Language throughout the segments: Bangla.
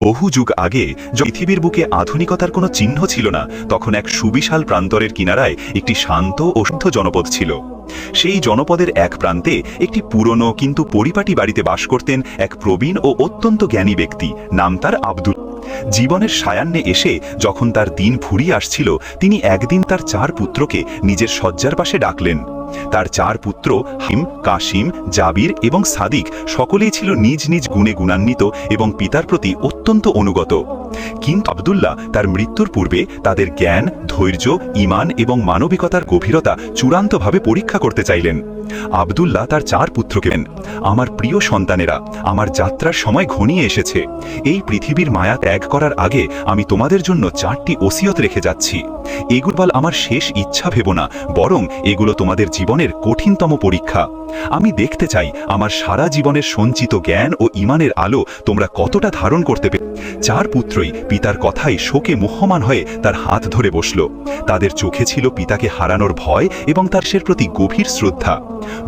বহু যুগ আগে পৃথিবীর বুকে আধুনিকতার কোনো চিহ্ন ছিল না, তখন এক সুবিশাল প্রান্তরের কিনারায় একটি শান্ত ও শুদ্ধ জনপদ ছিল। সেই জনপদের এক প্রান্তে একটি পুরনো কিন্তু পরিপাটি বাড়িতে বাস করতেন এক প্রবীণ ও অত্যন্ত জ্ঞানী ব্যক্তি, নাম তার আব্দুল। জীবনের সায়ান্নে এসে যখন তার দিন ফুরিয়ে আসছিল, তিনি একদিন তার 4 পুত্রকে নিজের শয্যার পাশে ডাকলেন। তার 4 পুত্র হিম, কাসিম, জাবির এবং সাদিক সকলেই ছিল নিজ নিজ গুণে গুণান্বিত এবং পিতার প্রতি অত্যন্ত অনুগত। কিন্তু আব্দুল্লাহ তার মৃত্যুর পূর্বে তাদের জ্ঞান, ধৈর্য, ঈমান এবং মানবিকতার গভীরতা চূড়ান্তভাবে পরীক্ষা করতে চাইলেন। আব্দুল্লাহ তার 4 পুত্রকে বললেন, আমার প্রিয় সন্তানেরা, আমার যাত্রার সময় ঘনিয়ে এসেছে। এই পৃথিবীর মায়া ত্যাগ করার আগে আমি তোমাদের জন্য 4টি ওসিয়ত রেখে যাচ্ছি। এগুলো আমার শেষ ইচ্ছা ভেবো না, বরং এগুলো তোমাদের জীবনের কঠিনতম পরীক্ষা। আমি দেখতে চাই আমার সারা জীবনের সঞ্চিত জ্ঞান ও ঈমানের আলো তোমরা কতটা ধারণ করতে পারো। 4 পুত্রই পিতার কথায় শোকে মুহ্যমান হয়ে তার হাত ধরে বসল। তাদের চোখে ছিল পিতাকে হারানোর ভয় এবং তার প্রতি গভীর শ্রদ্ধা।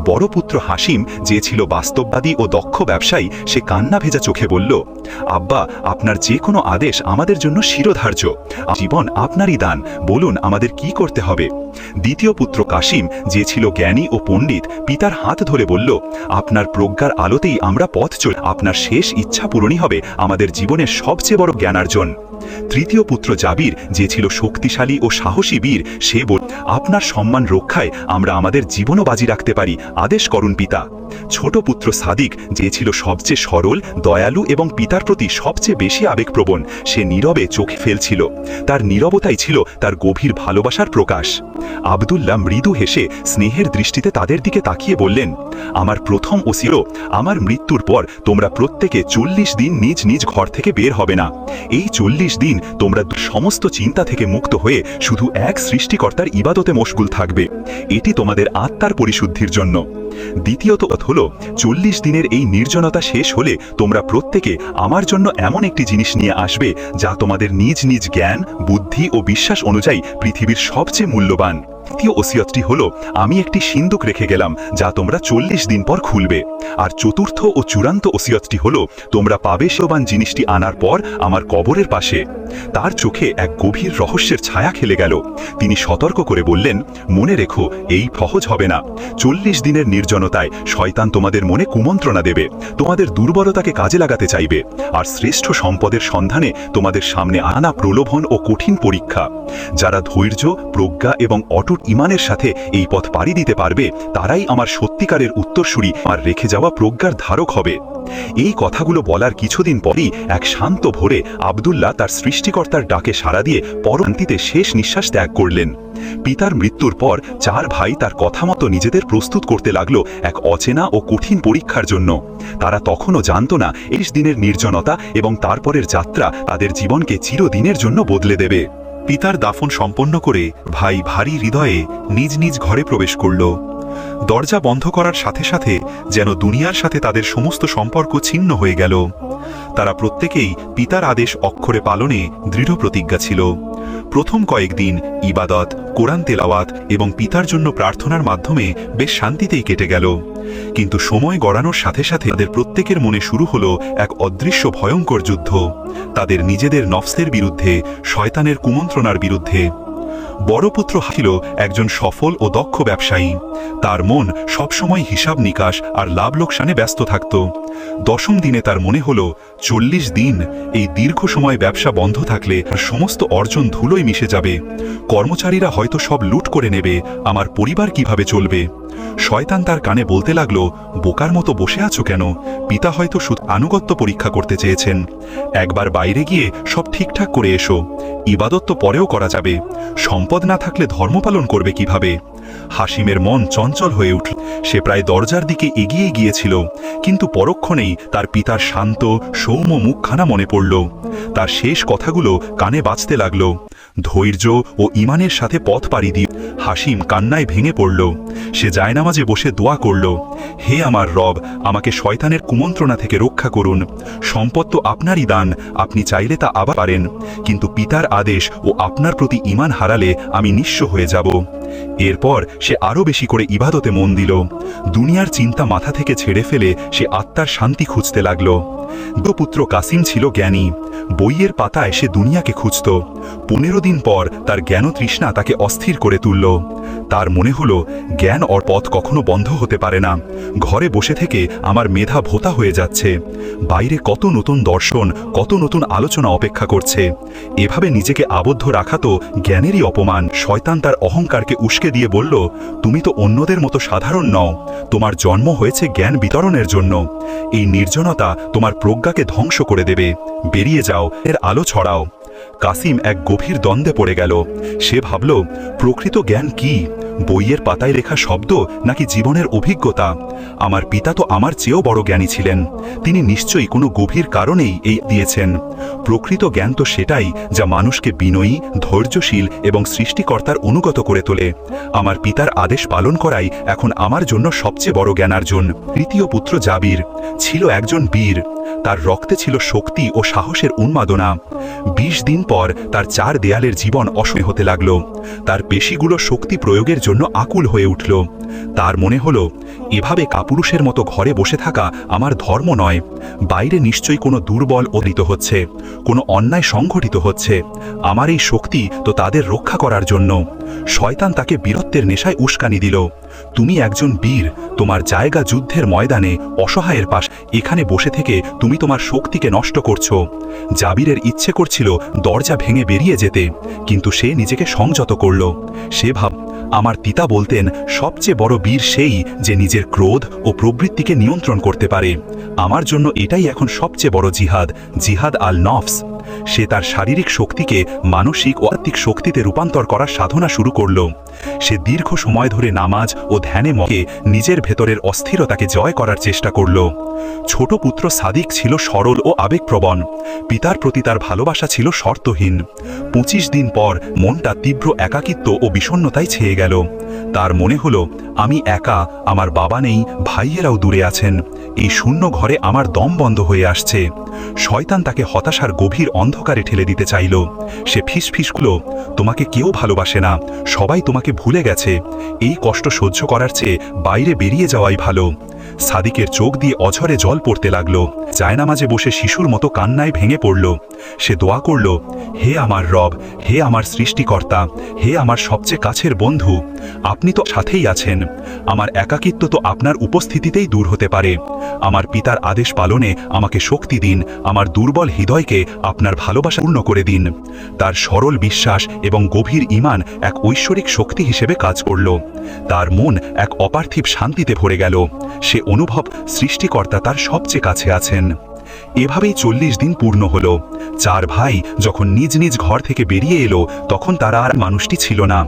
বড় পুত্র হাসিম, যে ছিল বাস্তববাদী ও দক্ষ ব্যবসায়ী, সে কান্না ভেজা চোখে বলল, আব্বা, আপনার যে কোনো আদেশ আমাদের জন্য শিরোধার্য। জীবন আপনারই দান, বলুন আমাদের কি করতে হবে। দ্বিতীয় পুত্র কাসিম, যে ছিল জ্ঞানী ও পণ্ডিত, পিতার হাত ধরে বলল, আপনার প্রজ্ঞার আলোতেই আমরা পথ চল, আপনার শেষ ইচ্ছা পূরণই হবে আমাদের জীবনের সবচেয়ে বড় জ্ঞানার্জন। তৃতীয় পুত্র জাবির, যে ছিল শক্তিশালী ও সাহসী বীর, সে বলল, আপনার সম্মান রক্ষায় আমরা আমাদের জীবনও বাজি রাখতে পারি, আদেশ করুন পিতা। ছোট পুত্র সাদিক, যে ছিল সবচেয়ে সরল, দয়ালু এবং পিতার প্রতি সবচেয়ে বেশি আবেগপ্রবণ, সে নীরবে চোখে ফেলছিল। তার নীরবতাই ছিল তার গভীর ভালোবাসার প্রকাশ। আব্দুল্লাহ মৃদু হেসে স্নেহের দৃষ্টিতে তাদের দিকে তাকিয়ে বললেন, আমার প্রথম ওসিয়ত, আমার মৃত্যুর পর তোমরা প্রত্যেকে 40 দিন নিজ নিজ ঘর থেকে বের হবে না। এই 40 দিন তোমরা সমস্ত চিন্তা থেকে মুক্ত হয়ে শুধু এক সৃষ্টিকর্তার ইবাদতে মশগুল থাকবে। এটি তোমাদের আত্মার পরিশুদ্ধির জন্য। দ্বিতীয়ত হল, 40 দিনের এই নির্জনতা শেষ হলে তোমরা প্রত্যেকে আমার জন্য এমন একটি জিনিস নিয়ে আসবে যা তোমাদের নিজ নিজ জ্ঞান, বুদ্ধি ও বিশ্বাস অনুযায়ী পৃথিবীর সবচেয়ে মূল্যবান। তৃতীয় ওসিয়তটি হল, আমি একটি সিন্দুক রেখে গেলাম যা তোমরা 40 দিন পর খুলবে। আর চতুর্থ ও চূড়ান্ত ওসিয়তটি হল, তোমরা পাবে মূল্যবান জিনিসটি আনার পর আমার কবরের পাশে। তার চোখে এক গভীর রহস্যের ছায়া খেলে গেল। তিনি সতর্ক করে বললেন, মনে রেখো, এই সহজ হবে না। 40 দিনের নির্জনতায় শয়তান তোমাদের মনে কুমন্ত্রণা দেবে, তোমাদের দুর্বলতাকে কাজে লাগাতে চাইবে, আর শ্রেষ্ঠ সম্পদের সন্ধানে তোমাদের সামনে আনা প্রলোভন ও কঠিন পরীক্ষা। যারা ধৈর্য, প্রজ্ঞা এবং অটুট ঈমানের সাথে এই পথ পাড়ি দিতে পারবে, তারাই আমার সত্যিকারের উত্তরসূরি আর রেখে যাওয়া প্রজ্ঞার ধারক হবে। এই কথাগুলো বলার কিছুদিন পরই এক শান্ত ভোরে আব্দুল্লাহ তার সৃষ্টিকর্তার ডাকে সাড়া দিয়ে পরবর্তীতে শেষ নিঃশ্বাস ত্যাগ করলেন। পিতার মৃত্যুর পর 4 ভাই তার কথা মতো নিজেদের প্রস্তুত করতে লাগলো এক অচেনা ও কঠিন পরীক্ষার জন্য। তারা তখনও জানত না 30 দিনের নির্জনতা এবং তারপরের যাত্রা তাদের জীবনকে চিরদিনের জন্য বদলে দেবে। পিতার দাফন সম্পন্ন করে ভাই ভারী হৃদয়ে নিজ নিজ ঘরে প্রবেশ করল। দরজা বন্ধ করার সাথে সাথে যেন দুনিয়ার সাথে তাদের সমস্ত সম্পর্ক ছিন্ন হয়ে গেল। তারা প্রত্যেকেই পিতার আদেশ অক্ষরে পালনে দৃঢ় প্রতিজ্ঞা ছিল। প্রথম কয়েকদিন ইবাদত, কোরআন তেলাওয়াত এবং পিতার জন্য প্রার্থনার মাধ্যমে বেশ শান্তিতেই কেটে গেল। কিন্তু সময় গড়ানোর সাথে সাথে তাদের প্রত্যেকের মনে শুরু হলো এক অদৃশ্য ভয়ঙ্কর যুদ্ধ, তাদের নিজেদের নফসের বিরুদ্ধে, শয়তানের কুমন্ত্রণার বিরুদ্ধে। বড় পুত্র ছিল একজন সফল ও দক্ষ ব্যবসায়ী। তার মন সবসময় হিসাব নিকাশ আর লাভ লোকসানে ব্যস্ত থাকত। 10ম দিনে তার মনে হলো, 40 দিন এই দীর্ঘ সময় ব্যবসা বন্ধ থাকলে সমস্ত অর্জন ধুলোয় মিশে যাবে। কর্মচারীরা হয়তো সব লুট করে নেবে, আমার পরিবার কিভাবে চলবে। শয়তান তার কানে বলতে লাগলো, বোকার মতো বসে আছো কেন? পিতা হয়তো শুধু আনুগত্য পরীক্ষা করতে চেয়েছেন। একবার বাইরে গিয়ে সব ঠিকঠাক করে এসো, ইবাদত তো পরেও করা যাবে। সম্পদ না থাকলে ধর্ম পালন করবে কিভাবে? হাসিমের মন চঞ্চল হয়ে উঠল। সে প্রায় দরজার দিকে এগিয়ে গিয়েছিল, কিন্তু পরক্ষণেই তার পিতার শান্ত সৌম্য মুখখানা মনে পড়ল। তার শেষ কথাগুলো কানে বাজতে লাগলো, ধৈর্য ও ঈমানের সাথে পথ পাড়ি দিয়ে। হাসিম কান্নায় ভেঙে পড়ল। সে জায়নামাজে বসে দোয়া করল, হে আমার রব, আমাকে শয়তানের কুমন্ত্রণা থেকে রক্ষা করুন। সম্পদ তো আপনারই দান, আপনি চাইলে তা আবার পারেন, কিন্তু পিতার আদেশ ও আপনার প্রতি ঈমান হারালে আমি নিঃস্ব হয়ে যাব। এরপর সে আরও বেশি করে ইবাদতে মন দিল। দুনিয়ার চিন্তা মাথা থেকে ছেড়ে ফেলে সে আত্মার শান্তি খুঁজতে লাগল। পুত্র কাসিম ছিল জ্ঞানী। বইয়ের পাতায় সে দুনিয়াকে খুঁজত। 15 দিন পর তার জ্ঞান তৃষ্ণা তাকে অস্থির করে তুলল। তার মনে হলো, জ্ঞান ওর পথ কখনো বন্ধ হতে পারে না। ঘরে বসে থেকে আমার মেধা ভোতা হয়ে যাচ্ছে। বাইরে কত নতুন দর্শন, কত নতুন আলোচনা অপেক্ষা করছে। এভাবে নিজেকে আবদ্ধ রাখা তো জ্ঞানেরই অপমান। শয়তান তার অহংকারকে উস্কে দিয়ে বলল, তুমি তো অন্যদের মতো সাধারণ নও। তোমার জন্ম হয়েছে জ্ঞান বিতরণের জন্য। এই নির্জনতা তোমার প্রজ্ঞাকে ধ্বংস করে দেবে। বেরিয়ে যাও, এর আলো ছড়াও। কাসিম এক গভীর দ্বন্দ্বে পড়ে গেল। সে ভাবল, প্রকৃত জ্ঞান কি? বইয়ের পাতায় লেখা শব্দ নাকি জীবনের অভিজ্ঞতা? আমার পিতা তো আমার চেয়েও বড় জ্ঞানী ছিলেন। তিনি নিশ্চয়ই কোনো গভীর কারণেই এই দিয়েছেন। প্রকৃত জ্ঞান তো সেটাই যা মানুষকে বিনয়ী, ধৈর্যশীল এবং সৃষ্টিকর্তার অনুগত করে তোলে। আমার পিতার আদেশ পালন করাই এখন আমার জন্য সবচেয়ে বড় জ্ঞানার্জন। তৃতীয় পুত্র জাবির ছিল একজন বীর। তার রক্তে ছিল শক্তি ও সাহসের উন্মাদনা। 20 দিন পর তার 4 দেয়ালের জীবন অসহায় হতে লাগল। তার পেশিগুলো শক্তি প্রয়োগের জন্য আকুল হয়ে উঠল। তার মনে হলো, এভাবে কাপুরুষের মতো ঘরে বসে থাকা আমার ধর্ম নয়। বাইরে নিশ্চয়ই কোনো দুর্বল অধিত হচ্ছে, কোনো অন্যায় সংঘটিত হচ্ছে। আমার এই শক্তি তো তাদের রক্ষা করার জন্য। শয়তান তাকে বীরত্বের নেশায় উস্কানি দিল। তুমি একজন বীর, তোমার জায়গা যুদ্ধের ময়দানে, অসহায়ের পাশ। এখানে বসে থেকে তুমি তোমার শক্তিকে নষ্ট করছো। জাবিরের ইচ্ছে করছিল দরজা ভেঙে বেরিয়ে যেতে, কিন্তু সে নিজেকে সংযত করল। সে ভাব, আমার পিতা বলতেন, সবচেয়ে বড় বীর সেই যে নিজের ক্রোধ ও প্রবৃত্তিকে নিয়ন্ত্রণ করতে পারে। আমার জন্য এটাই এখন সবচেয়ে বড় জিহাদ, জিহাদ আল নফস। সে তার শারীরিক শক্তিকে মানসিক ও আত্মিক শক্তিতে রূপান্তর করার সাধনা শুরু করল। সে দীর্ঘ সময় ধরে নামাজ ও ধ্যানে মগে নিজের ভেতরের অস্থিরতাকে জয় করার চেষ্টা করল। ছোট পুত্র সাদিক ছিল সরল ও আবেগপ্রবণ। পিতার প্রতি তার ভালোবাসা ছিল শর্তহীন। 25 দিন পর মনটা তীব্র একাকিত্ব ও বিষণ্ণতায় ছেয়ে গেল। তার মনে হলো, আমি একা, আমার বাবা নেই, ভাইয়েরাও দূরে আছেন। এই শূন্য ঘরে আমার দম বন্ধ হয়ে আসছে। শয়তান তাকে হতাশার গভীর অন্ধকারে ঠেলে দিতে চাইল। সে ফিসফিস করল, তোমাকে কেউ ভালোবাসে না, সবাই তোমাকে ভুলে গেছে। এই কষ্ট সহ্য করার চেয়ে বাইরে বেরিয়ে যাওয়াই ভালো। সাদিকের চোখ দিয়ে অঝরে জল পড়তে লাগলো। জায়নামাজে বসে শিশুর মতো কান্নায় ভেঙে পড়ল। সে দোয়া করল, হে আমার রব, হে আমার সৃষ্টিকর্তা, হে আমার সবচেয়ে কাছের বন্ধু, আপনি তো সাথেই আছেন। আমার একাকিত্ব তো আপনার উপস্থিতিতেই দূর হতে পারে। আমার পিতার আদেশ পালনে আমাকে শক্তি দিন। আমার দুর্বল হৃদয়কে আপনার ভালোবাসা পূর্ণ করে দিন। তার সরল বিশ্বাস এবং গভীর ঈমান এক ঐশ্বরিক শক্তি হিসেবে কাজ করল। তার মন এক অপার্থিব শান্তিতে ভরে গেল। সে অনুভব, সৃষ্টিকর্তা তার সবচেয়ে কাছে আছেন। এভাবেই 40 দিন পূর্ণ হল। 4 ভাই যখন নিজ নিজ ঘর থেকে বেরিয়ে এলো, তখন তারা আর মানুষটি ছিল না।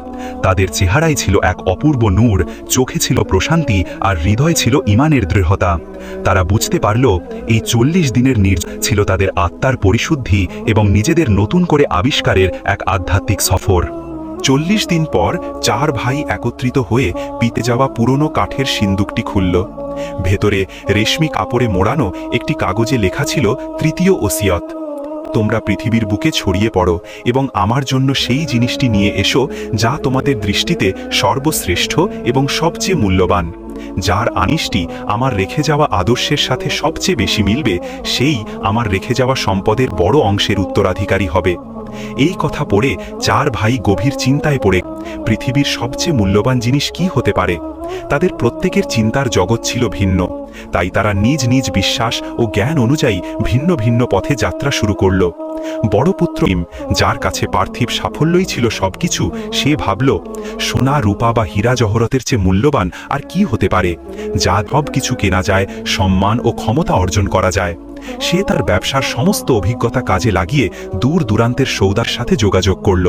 তাদের চেহারায় ছিল এক অপূর্ব নূর, চোখে ছিল প্রশান্তি, আর হৃদয়ে ছিল ঈমানের দৃঢ়তা। তারা বুঝতে পারল, এই 40 দিনের ছিল তাদের আত্মার পরিশুদ্ধি এবং নিজেদের নতুন করে আবিষ্কারের এক আধ্যাত্মিক সফর। 40 দিন পর 4 ভাই একত্রিত হয়ে পিতে যাওয়া পুরনো কাঠের সিন্দুকটি খুলল। ভেতরে রেশমি কাপড়ে মোড়ানো একটি কাগজে লেখা ছিল তৃতীয় ওসিয়ত। তোমরা পৃথিবীর বুকে ছড়িয়ে পড়ো এবং আমার জন্য সেই জিনিসটি নিয়ে এসো যা তোমাদের দৃষ্টিতে সর্বশ্রেষ্ঠ এবং সবচেয়ে মূল্যবান। যার আনিশটি আমার রেখে যাওয়া আদর্শের সাথে সবচেয়ে বেশি মিলবে, সেই আমার রেখে যাওয়া সম্পদের বড় অংশের উত্তরাধিকারী হবে। এই কথা পড়ে 4 ভাই গভীর চিন্তায় পড়ে, পৃথিবীর সবচেয়ে মূল্যবান জিনিস কি হতে পারে? তাদের প্রত্যেকের চিন্তার জগৎ ছিল ভিন্ন। তাই তারা নিজ নিজ বিশ্বাস ও জ্ঞান অনুযায়ী ভিন্ন ভিন্ন পথে যাত্রা শুরু করল। বড় পুত্র যার কাছে পার্থিব সাফল্যই ছিল সবকিছু, সে ভাবল, সোনা, রূপা বা হীরা জহরতের চেয়ে মূল্যবান আর কি হতে পারে, যা সব কিছু কেনা যায়, সম্মান ও ক্ষমতা অর্জন করা যায়। সে তার ব্যবসার সমস্ত অভিজ্ঞতা কাজে লাগিয়ে দূর দূরান্তের সৌদার সাথে যোগাযোগ করল।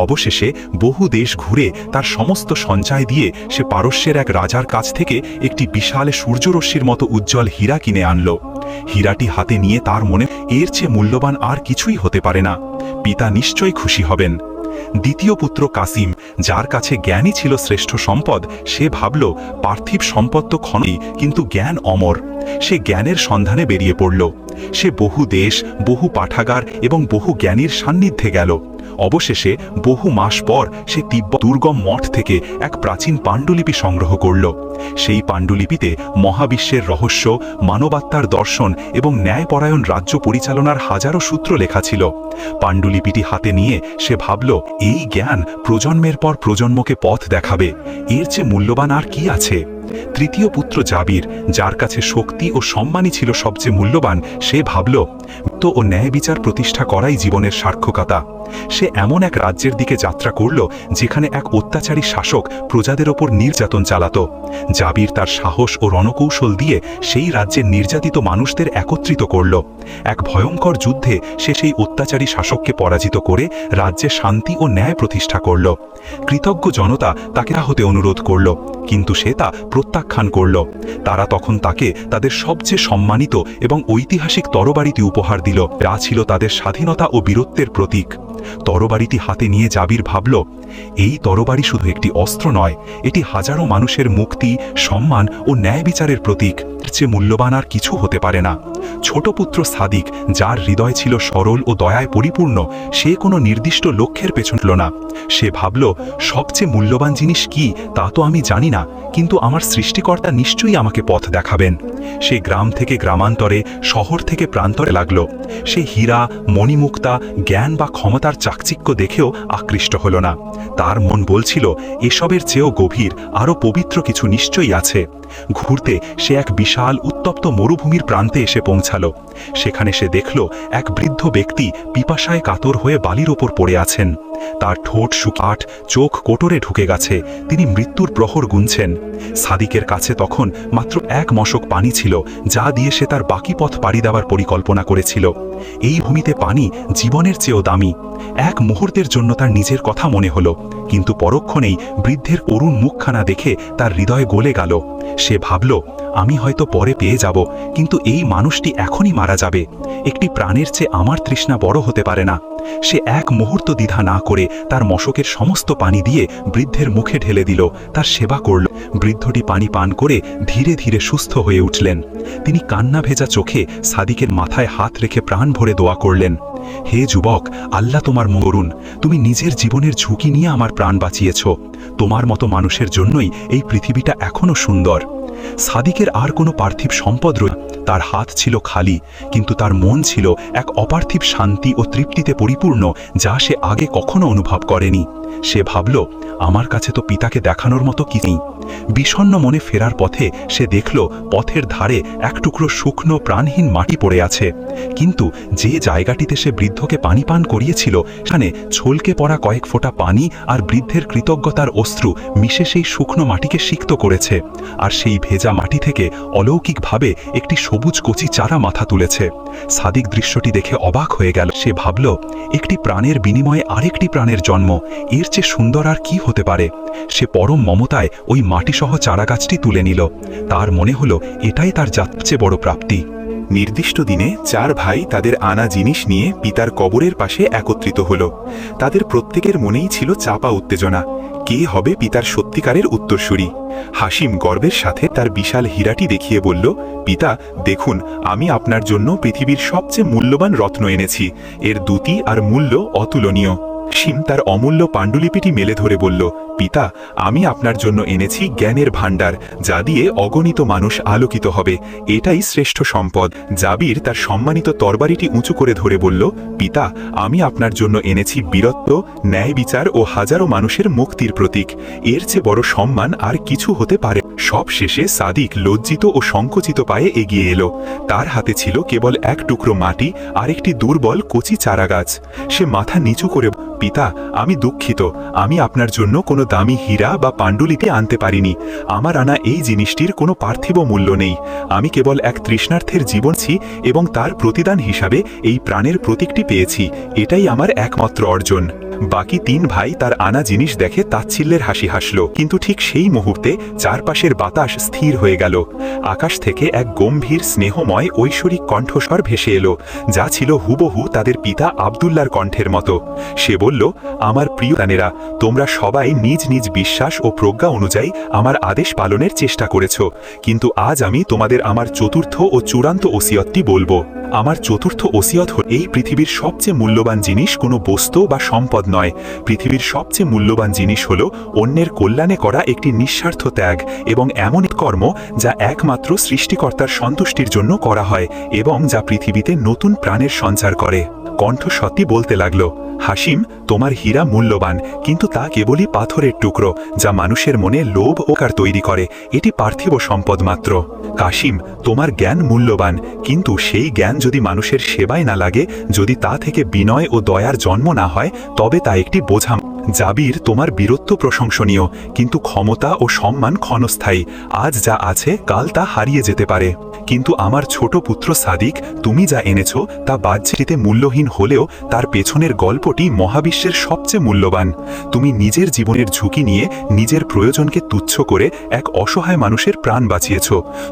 অবশেষে বহু দেশ ঘুরে তার সমস্ত সঞ্চয় দিয়ে সে পারস্যের এক রাজার কাছ থেকে একটি বিশাল সূর্যরশ্মির মতো উজ্জ্বল হীরা কিনে আনল। হীরাটি হাতে নিয়ে তার মনে, এর চেয়ে মূল্যবান আর কিছুই হতে পারে না। পিতা নিশ্চয়ই খুশি হবেন। দ্বিতীয় পুত্র কাসিম, যার কাছে জ্ঞানই ছিল শ্রেষ্ঠ সম্পদ, সে ভাবল, পার্থিব সম্পদ তো ক্ষণই, কিন্তু জ্ঞান অমর। সে জ্ঞানের সন্ধানে বেরিয়ে পড়ল। সে বহু দেশ, বহু পাঠাগার এবং বহু জ্ঞানীর সান্নিধ্যে গেল। অবশেষে বহু মাস পর সে তিব্বত দুর্গম মঠ থেকে এক প্রাচীন পাণ্ডুলিপি সংগ্রহ করল। সেই পাণ্ডুলিপিতে মহাবিশ্বের রহস্য, মানবাত্মার দর্শন এবং ন্যায়পরায়ণ রাজ্য পরিচালনার হাজারো সূত্র লেখা ছিল। পাণ্ডুলিপিটি হাতে নিয়ে সে ভাবল, এই জ্ঞান প্রজন্মের পর প্রজন্মকে পথ দেখাবে। এর চেয়ে মূল্যবান আর কি আছে? তৃতীয় পুত্র জাবির, যার কাছে শক্তি ও সম্মানই ছিল সবচেয়ে মূল্যবান, সে ভাবল তো ও ন্যায় বিচার প্রতিষ্ঠা করাই জীবনের সার্থকতা। সে এমন এক রাজ্যের দিকে যাত্রা করল যেখানে এক অত্যাচারী শাসক প্রজাদের ওপর নির্যাতন চালাত। জাবির তার সাহস ও রণকৌশল দিয়ে সেই রাজ্যের নির্যাতিত মানুষদের একত্রিত করল। এক ভয়ঙ্কর যুদ্ধে সে সেই অত্যাচারী শাসককে পরাজিত করে রাজ্যে শান্তি ও ন্যায় প্রতিষ্ঠা করল। কৃতজ্ঞ জনতা তাকে হতে অনুরোধ করল, কিন্তু সে তা প্রত্যাখ্যান করল। তারা তখন তাকে তাদের সবচেয়ে সম্মানিত এবং ঐতিহাসিক তরবারিটি উপহার দিল, যা ছিল তাদের স্বাধীনতা ও বীরত্বের প্রতীক। তরবারিটি হাতে নিয়ে জাবির ভাবল, এই তরবারি শুধু একটি অস্ত্র নয়, এটি হাজারো মানুষের মুক্তি, সম্মান ও ন্যায় বিচারের প্রতীক। এর চেয়ে মূল্যবান আর কিছু হতে পারে না। ছোট পুত্র সাদিক, যার হৃদয় ছিল সরল ও দয়ায় পরিপূর্ণ, সে কোনো নির্দিষ্ট লক্ষ্যের পেছন ছিল না। সে ভাবল, সবচেয়ে মূল্যবান জিনিস কি তা তো আমি জানি না, কিন্তু আমার সৃষ্টিকর্তা নিশ্চয়ই আমাকে পথ দেখাবেন। সে গ্রাম থেকে গ্রামান্তরে, শহর থেকে প্রান্তরে লাগল। সে হীরা, মণিমুক্তা, জ্ঞান বা ক্ষমতার চাকচিক্য দেখেও আকৃষ্ট হল না। তার মন বলছিল, এসবের চেয়েও গভীর, আরও পবিত্র কিছু নিশ্চয়ই আছে। ঘুরতে সে এক বিশাল উত্তপ্ত মরুভূমির প্রান্তে এসে পৌঁছাল। সেখানে সে দেখল এক বৃদ্ধ ব্যক্তি পিপাসায় কাতর হয়ে বালির ওপর পড়ে আছেন। তার ঠোঁট শুকাট, চোখ কোটরে ঢুকে গেছে, তিনি মৃত্যুর প্রহর গুনছেন। সাদিকের কাছে তখন মাত্র এক মশক পানি ছিল, যা দিয়ে সে তার বাকি পথ পাড়ি দেওয়ার পরিকল্পনা করেছিল। এই ভূমিতে পানি জীবনের চেয়েও দামি। এক মুহূর্তের জন্য তার নিজের কথা মনে হলো, কিন্তু পরক্ষণেই বৃদ্ধের করুণ মুখখানা দেখে তার হৃদয় গলে গেল। সে ভাবল, আমি হয়তো পরে পেয়ে যাব, কিন্তু এই মানুষটি এখনই মারা যাবে। একটি প্রাণের চেয়ে আমার তৃষ্ণা বড় হতে পারে না। সে এক মুহূর্ত দ্বিধা না করে তার মশকের সমস্ত পানি দিয়ে বৃদ্ধের মুখে ঢেলে দিল, তার সেবা করল। বৃদ্ধটি পানি পান করে ধীরে ধীরে সুস্থ হয়ে উঠলেন। তিনি কান্না ভেজা চোখে সাদিকের মাথায় হাত রেখে প্রাণ ভরে দোয়া করলেন, হে যুবক, আল্লাহ তোমার মরুন, তুমি নিজের জীবনের ঝুঁকি নিয়ে আমার প্রাণ বাঁচিয়েছ। তোমার মতো মানুষের জন্যই এই পৃথিবীটা এখনো সুন্দর। সাদিকের আর কোনো পার্থিব সম্পদ রইল, তার হাত ছিল খালি, কিন্তু তার মন ছিল এক অপার্থিব শান্তি ও তৃপ্তিতে পরিপূর্ণ, যা সে আগে কখনো অনুভব করেনি। সে ভাবল, আমার কাছে তো পিতাকে দেখানোর মতো কি নেই। বিষণ্ণ মনে ফেরার পথে সে দেখল পথের ধারে এক টুকরো শুকনো প্রাণহীন মাটি পড়ে আছে, কিন্তু যে জায়গাটিতে সে বৃদ্ধকে পানি পান করিয়েছিল সেখানে ছলকে পড়া কয়েক ফোঁটা পানি আর বৃদ্ধের কৃতজ্ঞতার অশ্রু মিশে সেই শুকনো মাটিকে সিক্ত করেছে, আর সেই ভেজা মাটি থেকে অলৌকিকভাবে একটি সবুজ কচি চারা মাথা তুলেছে। সাদিক দৃশ্যটি দেখে অবাক হয়ে গেল। সে ভাবল, একটি প্রাণের বিনিময়ে আরেকটি প্রাণের জন্ম, এর চেয়ে সুন্দর আর কি হতে পারে। সে পরম মমতায় ওই মাটিসহ চারাগাছটি তুলে নিল। তার মনে হলো এটাই তার সবচেয়ে বড় প্রাপ্তি। নির্দিষ্ট দিনে 4 ভাই তাদের আনা জিনিস নিয়ে পিতার কবরের পাশে একত্রিত হল। তাদের প্রত্যেকের মনেই ছিল চাপা উত্তেজনা, কে হবে পিতার সত্যিকারের উত্তরসূরি। হাসিম গর্বের সাথে তার বিশাল হীরাটি দেখিয়ে বলল, পিতা দেখুন, আমি আপনার জন্য পৃথিবীর সবচেয়ে মূল্যবান রত্ন এনেছি, এর দ্যুতি আর মূল্য অতুলনীয়। হাসিম তার অমূল্য পাণ্ডুলিপিটি মেলে ধরে বলল, পিতা আমি আপনার জন্য এনেছি জ্ঞানের ভাণ্ডার, যা দিয়ে অগণিত মানুষ আলোকিত হবে, এটাই শ্রেষ্ঠ সম্পদ। জাবির তার সম্মানিত তরবারিটি উঁচু করে ধরে বলল, পিতা আমি আপনার জন্য এনেছি বীরত্ব, ন্যায় বিচার ও হাজারো মানুষের মুক্তির প্রতীক, এর চেয়ে বড় সম্মান আর কিছু হতে পারে। সব শেষে সাদিক লজ্জিত ও সংকুচিত পায়ে এগিয়ে এলো। তার হাতে ছিল কেবল এক টুকরো মাটি আর একটি দুর্বল কচি চারাগাছ। সে মাথা নিচু করে, পিতা আমি দুঃখিত, আমি আপনার জন্য কোনো দামি হীরা বা পাণ্ডুলিপি আনতে পারিনি। আমার আনা এই জিনিসটির কোনো পার্থিব মূল্য নেই। আমি কেবল এক তৃষ্ণার্থের জীবনছি এবং তার প্রতিদান হিসাবে এই প্রাণের প্রতীকটি পেয়েছি, এটাই আমার একমাত্র অর্জন। বাকি 3 ভাই তার আনা জিনিস দেখে তাচ্ছিল্যের হাসি হাসল, কিন্তু ঠিক সেই মুহূর্তে চারপাশের বাতাস স্থির হয়ে গেল। আকাশ থেকে এক গম্ভীর স্নেহময় ঐশ্বরিক কণ্ঠস্বর ভেসে এলো, যা ছিল হুবহু তাদের পিতা আব্দুল্লাহর কণ্ঠের মতো। সে বলল, বলল, আমার প্রিয় প্রাণেরা, তোমরা সবাই নিজ নিজ বিশ্বাস ও প্রজ্ঞা অনুযায়ী আমার আদেশ পালনের চেষ্টা করেছ, কিন্তু আজ আমি তোমাদের আমার চতুর্থ ও চূড়ান্ত ওসিয়তটি বলবো। আমার চতুর্থ ওসিয়ত হল, এই পৃথিবীর সবচেয়ে মূল্যবান জিনিস কোনো বস্তু বা সম্পদ নয়। পৃথিবীর সবচেয়ে মূল্যবান জিনিস হল অন্যের কল্যাণে করা একটি নিঃস্বার্থ ত্যাগ এবং এমন এক কর্ম যা একমাত্র সৃষ্টিকর্তার সন্তুষ্টির জন্য করা হয় এবং যা পৃথিবীতে নতুন প্রাণের সঞ্চার করে। কণ্ঠ সত্যি বলতে লাগলো, হাসিম, তোমার হীরা মূল্যবান, কিন্তু তা কেবলই পাথরের টুকরো যা মানুষের মনে লোভ ও কার তৈরি করে। এটি পার্থিব সম্পদ মাত্র। কাশিম, তোমার জ্ঞান মূল্যবান, কিন্তু সেই জ্ঞান যদি মানুষের সেবায় না লাগে, যদি তা থেকে বিনয় ও দয়ার জন্ম না হয়, তবে তা একটি বোঝা। জাবির, তোমার বীরত্ব প্রশংসনীয়, কিন্তু ক্ষমতা ও সম্মান ক্ষণস্থায়ী। আজ যা আছে কাল তা হারিয়ে যেতে পারে। কিন্তু আমার ছোট পুত্র সাদিক, তুমি যা এনেছ তা বাহ্যিকতে মূল্যহীন হলেও তার পেছনের গল্পটি মহাবিশ্বের সবচেয়ে মূল্যবান। তুমি নিজের জীবনের ঝুঁকি নিয়ে নিজের প্রয়োজনকে তুচ্ছ করে এক অসহায় মানুষের প্রাণ বাঁচিয়েছ।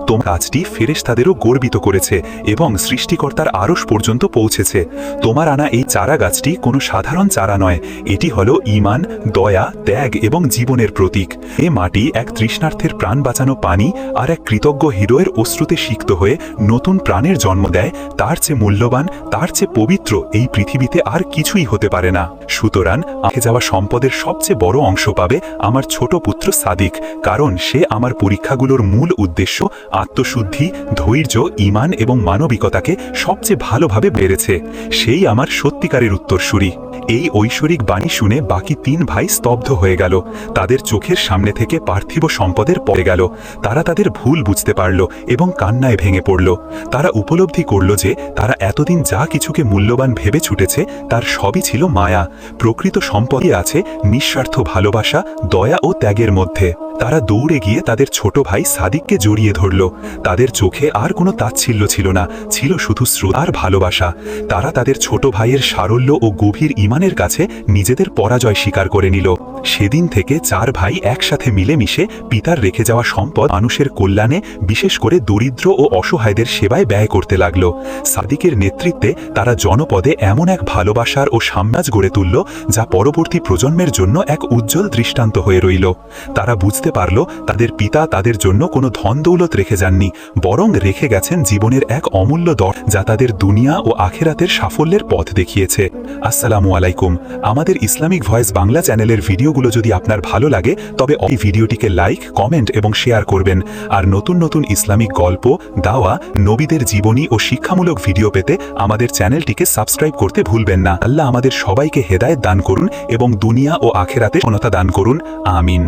তোমার কাজটি ফেরেশতাদেরও গর্বিত করেছে এবং সৃষ্টিকর্তার আরশ পর্যন্ত পৌঁছেছে। তোমার আনা এই চারা গাছটি কোনো সাধারণ চারা নয়, এটি হলো ঈমান, দয়া, ত্যাগ এবং জীবনের প্রতীক। এ মাটি এক তৃষ্ণার্থের প্রাণ বাঁচানো পানি আর এক কৃতজ্ঞ হিরোয়ের অশ্রুতে সিক্ত হয়ে নতুন প্রাণের জন্ম দেয়। তার চেয়ে মূল্যবান, তার চেয়ে পবিত্র এই পৃথিবীতে আর কিছুই হতে পারে না। সুতরাং আগে যাওয়া সম্পদের সবচেয়ে বড় অংশ পাবে আমার ছোট পুত্র সাদিক, কারণ সে আমার পরীক্ষাগুলোর মূল উদ্দেশ্য আত্মশুদ্ধি, ধৈর্য, ঈমান এবং মানবিকতাকে সবচেয়ে ভালোভাবে বেড়েছে। সেই আমার সত্যিকারের উত্তরসূরি। এই ঐশ্বরিক বাণী শুনে বাকি 3 ভাই স্তব্ধ হয়ে গেল। তাদের চোখের সামনে থেকে পার্থিব সম্পদের পড়ে গেল। তারা তাদের ভুল বুঝতে পারল এবং কান্নায় ভেঙে পড়ল। তারা উপলব্ধি করল যে তারা এতদিন যা কিছুকে মূল্যবান ভেবে ছুটেছে তার সবই ছিল মায়া। প্রকৃত সম্পদই আছে নিঃস্বার্থ ভালোবাসা, দয়া ও ত্যাগের মধ্যে। তারা দৌড়ে গিয়ে তাদের ছোট ভাই সাদিককে জড়িয়ে ধরল। তাদের চোখে আর কোনো তাচ্ছিল্য ছিল না, ছিল শুধু শ্রদ্ধা আর ভালোবাসা। তারা তাদের ছোট ভাইয়ের সারল্য ও গভীর ঈমানের কাছে নিজেদের পরাজয় স্বীকার করে নিল। সেদিন থেকে 4 ভাই একসাথে মিলেমিশে পিতার রেখে যাওয়া সম্পদ মানুষের কল্যাণে, বিশেষ করে দরিদ্র ও অসহায়দের সেবায় ব্যয় করতে লাগল। সাদিকের নেতৃত্বে তারা জনপদে এমন এক ভালোবাসার ও সাম্রাজ্য গড়ে তুলল যা পরবর্তী প্রজন্মের জন্য এক উজ্জ্বল দৃষ্টান্ত হয়ে রইল। তারা বুঝতে পারল তাদের পিতা তাদের জন্য কোনো ধন দৌলত রেখে যাননি, বরং রেখে গেছেন জীবনের এক অমূল্য দর যা তাদের দুনিয়া ও আখিরাতের সাফল্যের পথ দেখিয়েছে। আসসালামু আলাইকুম। আমাদের ইসলামিক ভয়েস বাংলা চ্যানেলের ভিডিওগুলো যদি আপনার ভালো লাগে তবে এই ভিডিওটিকে লাইক, কমেন্ট এবং শেয়ার করবেন। আর নতুন নতুন ইসলামিক গল্প, দাওয়া, নবীদের জীবনী ও শিক্ষামূলক ভিডিও পেতে আমাদের চ্যানেলটিকে সাবস্ক্রাইব করতে ভুলবেন না। আল্লাহ আমাদের সবাইকে হেদায়েত দান করুন এবং দুনিয়া ও আখিরাতে সফলতা দান করুন। আমিন।